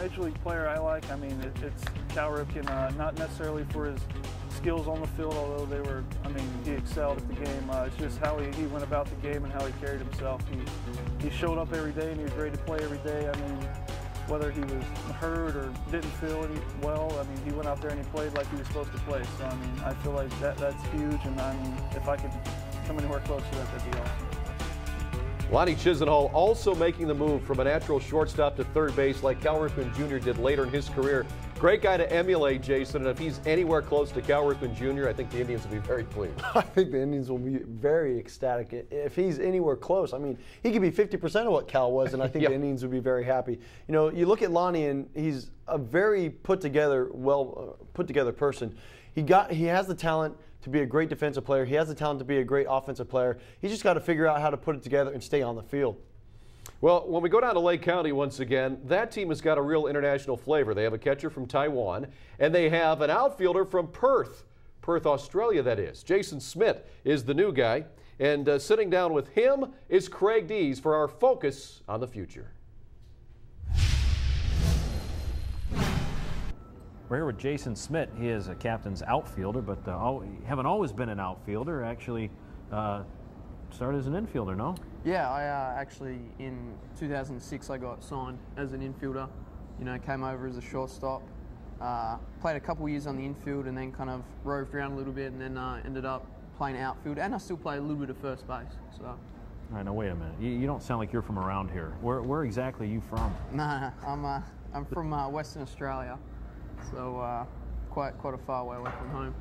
Major League player I like, I mean, it's Cal Ripken, not necessarily for his skills on the field, although they were, I mean, he excelled at the game. It's just how he went about the game and how he carried himself. He showed up every day and he was ready to play every day. I mean, whether he was hurt or didn't feel well, I mean, he went out there and he played like he was supposed to play. So, I mean, I feel like that's huge, and I mean, if I could come anywhere close to that, that'd be awesome. Lonnie Chisenhall also making the move from a natural shortstop to third base like Cal Ripken Jr. did later in his career. Great guy to emulate, Jason, and if he's anywhere close to Cal Ripken Jr., I think the Indians will be very pleased. I think the Indians will be very ecstatic. If he's anywhere close, I mean, he could be 50% of what Cal was, and I think the Indians would be very happy. You know, you look at Lonnie, and he's a very put-together, put-together person. He has the talent to be a great defensive player. He has the talent to be a great offensive player. He's just got to figure out how to put it together and stay on the field. Well, when we go down to Lake County once again, that team has got a real international flavor. They have a catcher from Taiwan, and they have an outfielder from Perth, Australia, that is. Jason Smith is the new guy, and sitting down with him is Craig Dees for our focus on the future. We're here with Jason Smith. He is a captain's outfielder, but haven't always been an outfielder. Actually, started as an infielder, no? Yeah, I actually in 2006 I got signed as an infielder. You know, came over as a shortstop. Played a couple years on the infield and then kind of roved around a little bit, and then ended up playing outfield. And I still play a little bit of first base. So. All right, now wait a minute. You don't sound like you're from around here. Where exactly are you from? Nah, I'm from Western Australia. So quite a far way away from home.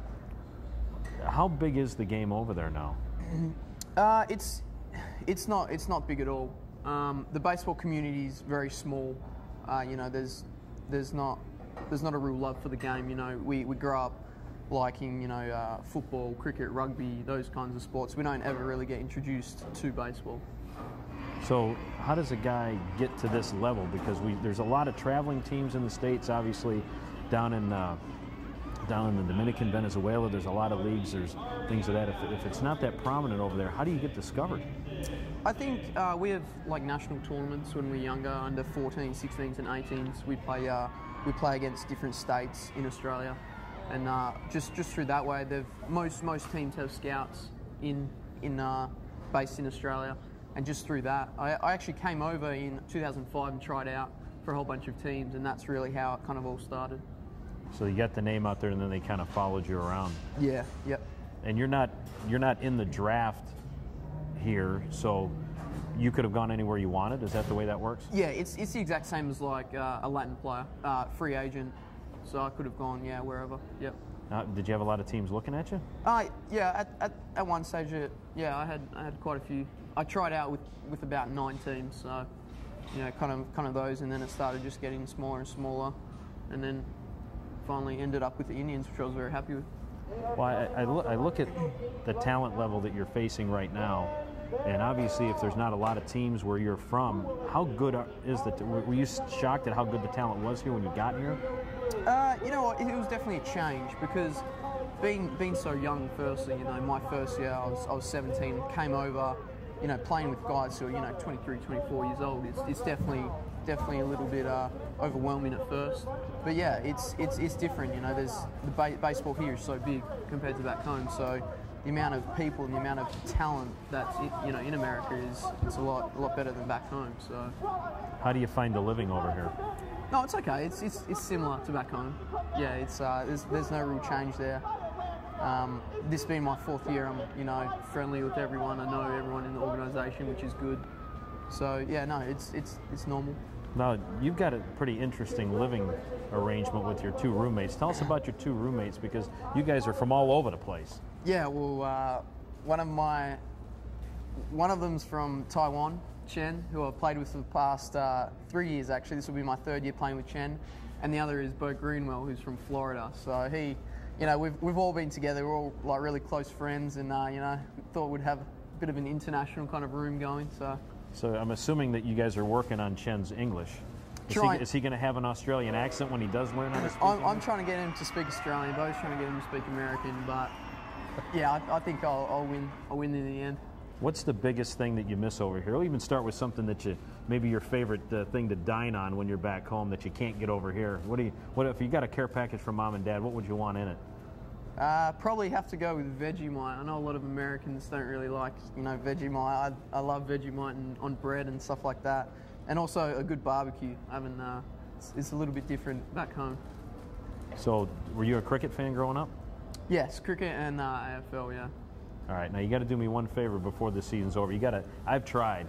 How big is the game over there now? It's not big at all. The baseball community is very small. You know, there's not a real love for the game. You know, we grew up liking, you know, football, cricket, rugby, those kinds of sports. We don't ever really get introduced to baseball. So how does a guy get to this level? Because there's a lot of traveling teams in the States, obviously. Down in the Dominican, Venezuela, there's a lot of leagues, there's things of that. If it's not that prominent over there, how do you get discovered? I think we have like national tournaments when we're younger, under 14s, 16s and 18s. We play against different states in Australia, and just through that way, most teams have scouts based in Australia, and just through that, I actually came over in 2005 and tried out for a whole bunch of teams, and that's really how it kind of all started. So you got the name out there, and then they kind of followed you around. Yeah. Yep. And you're not in the draft here, so you could have gone anywhere you wanted. Is that the way that works? Yeah, it's the exact same as like a Latin player, free agent. So I could have gone wherever. Yep. Did you have a lot of teams looking at you? Yeah. At one stage, I had quite a few. I tried out with about 9 teams. So you know, kind of those, and then it started just getting smaller and smaller, and then finally ended up with the Indians, which I was very happy with. Well, I look at the talent level that you're facing right now, and obviously if there's not a lot of teams where you're from, how good is were you shocked at how good the talent was here when you got here? You know what, it was definitely a change, because being so young, firstly, you know, my first year I was 17, came over, you know, playing with guys who are, you know, 23, 24 years old, it's definitely a little bit overwhelming at first. But yeah, it's different, you know. The baseball here is so big compared to back home, so the amount of people and the amount of talent that's, you know, in America it's a lot better than back home. So how do you find a living over here? No, it's okay. It's similar to back home. Yeah, it's there's no real change there. This being my 4th year, I'm, you know, friendly with everyone. I know everyone in the organisation, which is good. So yeah, no, it's normal. Now, you've got a pretty interesting living arrangement with your 2 roommates. Tell us about your 2 roommates, because you guys are from all over the place. Yeah, well, one of them's from Taiwan, Chen, who I've played with for the past 3 years actually. This will be my 3rd year playing with Chen, and the other is Bo Greenwell, who's from Florida. So he, you know, we've all been together. We're all like really close friends, and you know, thought we'd have a bit of an international kind of room going. So I'm assuming that you guys are working on Chen's English. Is he going to have an Australian accent when he does learn how to speak English? I'm trying to get him to speak Australian. Bo's trying to get him to speak American, but yeah, I think I'll win. I'll win in the end. What's the biggest thing that you miss over here? We'll even start with something that you maybe your favorite thing to dine on when you're back home that you can't get over here? What if you got a care package from mom and dad? What would you want in it? Probably have to go with Vegemite. I know a lot of Americans don't really like, Vegemite. I love Vegemite on bread and stuff like that, and also a good barbecue. It's a little bit different back home. So, were you a cricket fan growing up? Yes, cricket and AFL. Yeah. All right, now you got to do me one favor before the season's over. I've tried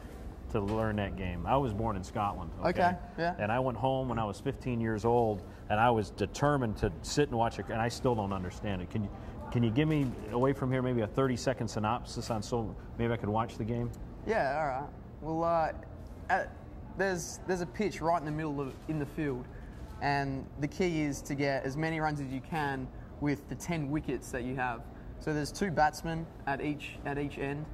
to learn that game. I was born in Scotland. Okay, yeah. And I went home when I was 15 years old, and I was determined to sit and watch it, and I still don't understand it. Can you give me, away from here, maybe a 30-second synopsis on so maybe I could watch the game? Yeah, all right. Well, there's a pitch right in the middle in the field, and the key is to get as many runs as you can with the 10 wickets that you have. So there's 2 batsmen at each end,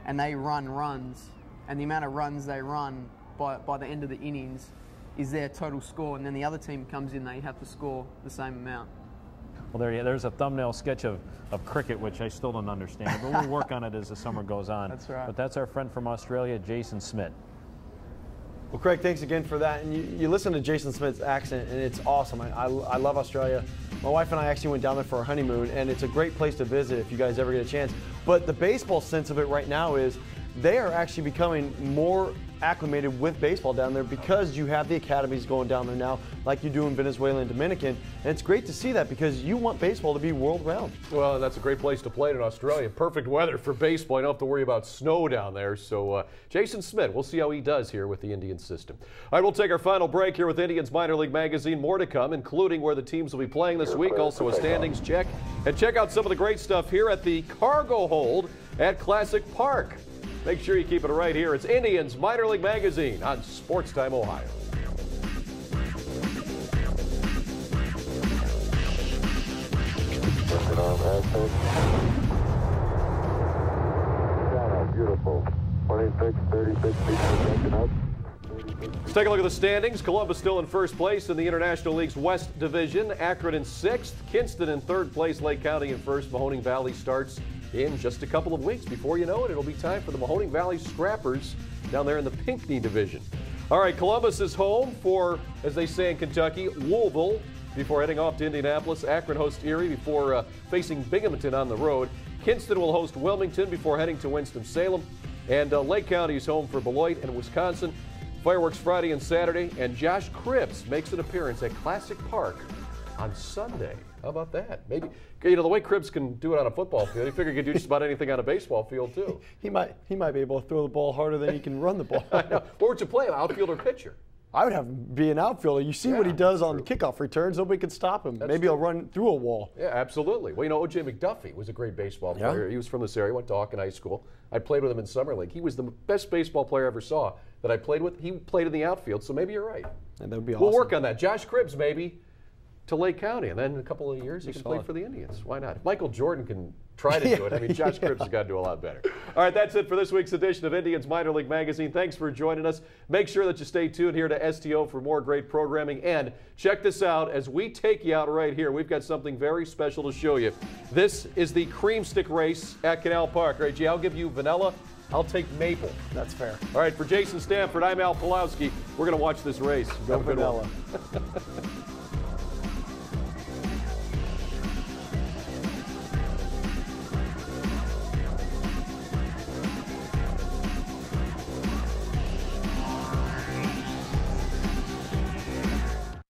and they run runs, and the amount of runs they run by the end of the innings is their total score, and then the other team comes in, they have to score the same amount. Well, there's a thumbnail sketch of cricket, which I still don't understand, but we'll work on it as the summer goes on. That's right. But that's our friend from Australia, Jason Smith. Well, Craig, thanks again for that. And you listen to Jason Smith's accent, and it's awesome. I love Australia. My wife and I actually went down there for our honeymoon, and it's a great place to visit if you guys ever get a chance. But the baseball sense of it right now is they are actually becoming more acclimated with baseball down there because you have the academies going down there now like you do in Venezuela and Dominican. And it's great to see that because you want baseball to be world-round. Well, that's a great place to play in Australia. Perfect weather for baseball. You don't have to worry about snow down there. So Jason Smith, we'll see how he does here with the Indian system. All right, we'll take our final break here with Indians Minor League Magazine. More to come, including where the teams will be playing this week. Also a standings check. And check out some of the great stuff here at the Cargo Hold at Classic Park. Make sure you keep it right here. It's Indians Minor League Magazine on SportsTime Ohio. Beautiful. 26, 36 feet projected up. Let's take a look at the standings. Columbus still in first place in the International League's West Division. Akron in 6th. Kinston in 3rd place. Lake County in 1st. Mahoning Valley starts in just a couple of weeks. Before you know it, it'll be time for the Mahoning Valley Scrappers down there in the Pinckney Division. All right, Columbus is home for, as they say in Kentucky, Louisville before heading off to Indianapolis. Akron hosts Erie before facing Binghamton on the road. Kinston will host Wilmington before heading to Winston-Salem. And Lake County is home for Beloit and Wisconsin. Fireworks Friday and Saturday. And Josh Cribbs makes an appearance at Classic Park on Sunday. How about that? Maybe, the way Cribbs can do it on a football field, he figured he could do just about anything on a baseball field, too. He might be able to throw the ball harder than he can run the ball. I know. What would you play him, outfield or pitcher? I would have him be an outfielder. You see what he does on kickoff returns. Nobody can stop him. Maybe he'll run through a wall. Yeah, absolutely. Well, O.J. McDuffie was a great baseball player. He was from this area, went to Hawken High School. I played with him in Summer League. He was the best baseball player I ever saw that I played with. He played in the outfield, so maybe you're right. And that would be awesome. We'll work on that. Josh Cribbs, maybe, to Lake County, and then in a couple of years he can play for the Indians. Why not? If Michael Jordan can try to do it, I mean, Josh Cribbs has got to do a lot better. All right, that's it for this week's edition of Indians Minor League Magazine. Thanks for joining us. Make sure that you stay tuned here to STO for more great programming. And check this out as we take you out right here. We've got something very special to show you. This is the cream stick race at Canal Park. All right, G, I'll give you vanilla. I'll take maple. That's fair. All right, for Jason Stanford, I'm Al Pulowski. We're going to watch this race. Go vanilla.